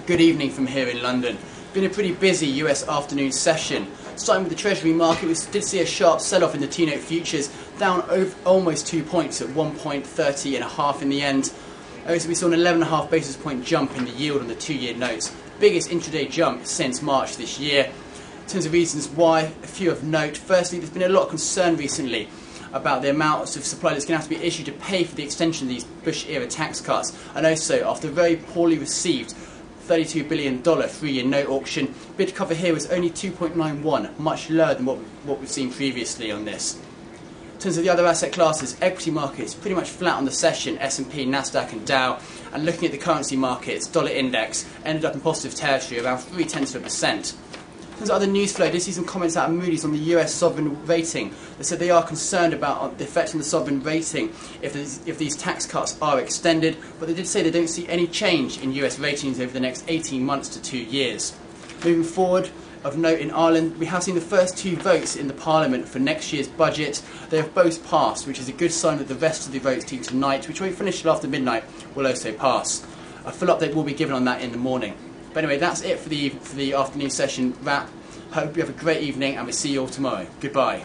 Good evening from here in London. Been a pretty busy US afternoon session. Starting with the Treasury market, we did see a sharp sell-off in the T-note futures, down almost 2 points at 1.30.5 in the end. Also, we saw an 11.5 basis point jump in the yield on the 2-year notes, biggest intraday jump since March this year. In terms of reasons why, a few of note. Firstly, there's been a lot of concern recently about the amounts of supply that's going to have to be issued to pay for the extension of these Bush-era tax cuts, and also after a very poorly received $32 billion 3-year note auction, bid cover here was only 2.91, much lower than what we've seen previously on this. In terms of the other asset classes, equity markets pretty much flat on the session, S&P, Nasdaq and Dow, and looking at the currency markets, dollar index ended up in positive territory, around 0.3%. In terms of other news flow, I did see some comments out of Moody's on the US sovereign rating. They said they are concerned about the effect on the sovereign rating if these tax cuts are extended, but they did say they don't see any change in US ratings over the next 18 months to 2 years. Moving forward, of note in Ireland, we have seen the first 2 votes in the Parliament for next year's budget. They have both passed, which is a good sign that the rest of the votes due tonight, which will be finished after midnight, will also pass. A full update will be given on that in the morning. But anyway, that's it for the afternoon session wrap. Hope you have a great evening and we'll see you all tomorrow. Goodbye.